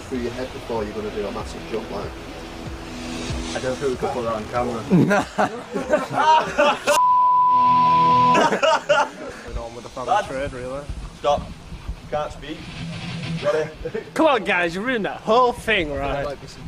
through your head before you're going to do a massive jump like? I don't think we could put that on camera. Going on with the family trade, really. Stop. Can't speak. Ready? Come on, guys, you ruined that whole thing, right? Might be some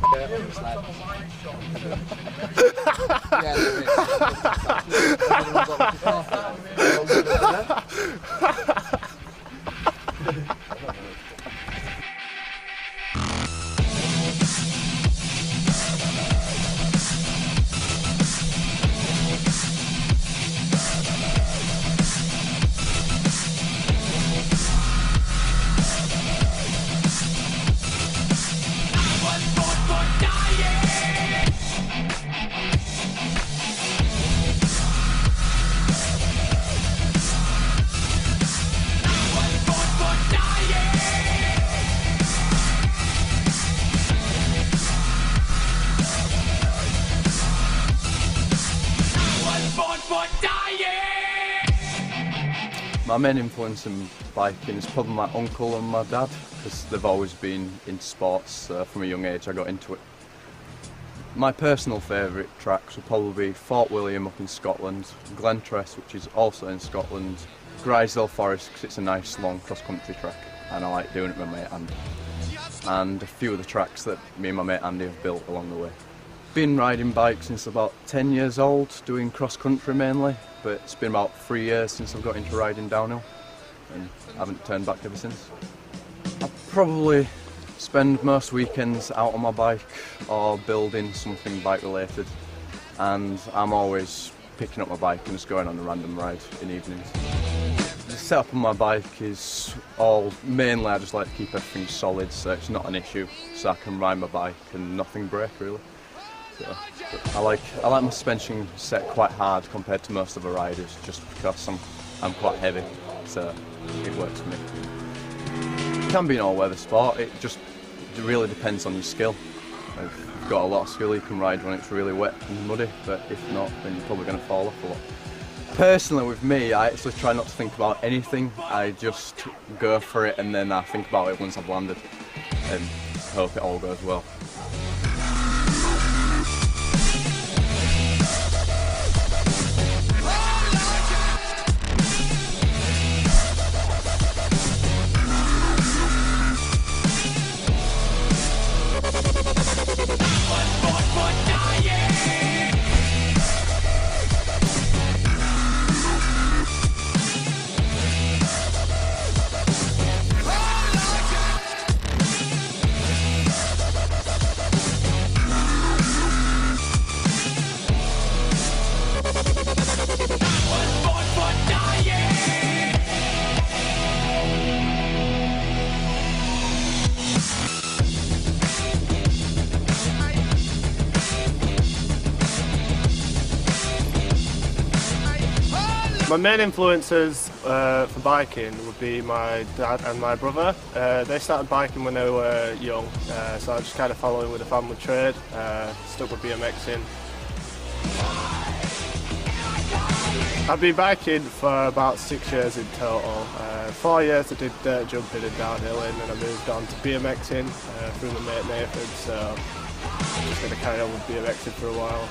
My main influence in biking is probably my uncle and my dad, because they've always been into sports. From a young age I got into it. My personal favourite tracks would probably be Fort William up in Scotland, Glentress, which is also in Scotland, Grisdale Forest because it's a nice long cross-country track and I like doing it with my mate Andy, and a few of the tracks that me and my mate Andy have built along the way. Been riding bikes since about 10 years old, doing cross-country mainly, but it's been about 3 years since I've got into riding downhill and I haven't turned back ever since. I probably spend most weekends out on my bike or building something bike related, and I'm always picking up my bike and just going on a random ride in evenings. The setup on my bike is all, mainly I just like to keep everything solid so it's not an issue, so I can ride my bike and nothing break really. So, I like my suspension set quite hard compared to most other riders just because I'm quite heavy, so it works for me. It can be an all-weather sport, it really depends on your skill. If you've got a lot of skill you can ride when it's really wet and muddy, but if not then you're probably going to fall off a lot. Personally with me, I actually try not to think about anything, I just go for it and then I think about it once I've landed and hope it all goes well. My main influences for biking would be my dad and my brother. They started biking when they were young, so I just kind of following with the family trade, stuck with BMXing. I've been biking for about 6 years in total. 4 years I did dirt jumping and downhilling, and I moved on to BMXing through my mate Nathan, so I'm just going to carry on with BMXing for a while.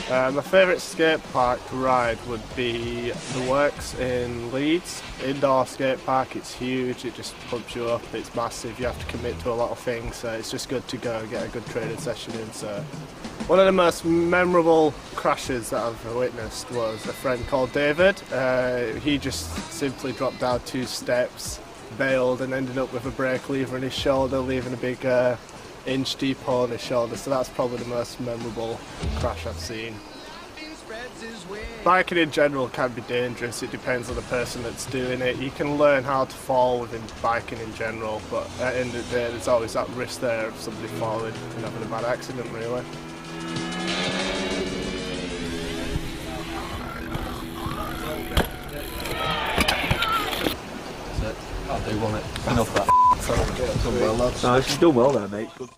My favourite skate park ride would be the Works in Leeds. Indoor skate park, it's huge, it just pumps you up, it's massive, you have to commit to a lot of things, so it's just good to go and get a good training session in. So one of the most memorable crashes that I've witnessed was a friend called David. He just simply dropped down 2 steps, bailed and ended up with a brake lever in his shoulder, leaving a big inch deep hole in his shoulder, so that's probably the most memorable crash I've seen. Biking in general can be dangerous, it depends on the person that's doing it. You can learn how to fall within biking in general, but at the end of the day there's always that risk there of somebody falling and having a bad accident really. That's it. I'll do one it. Enough that. No, she's done well there, mate. Good.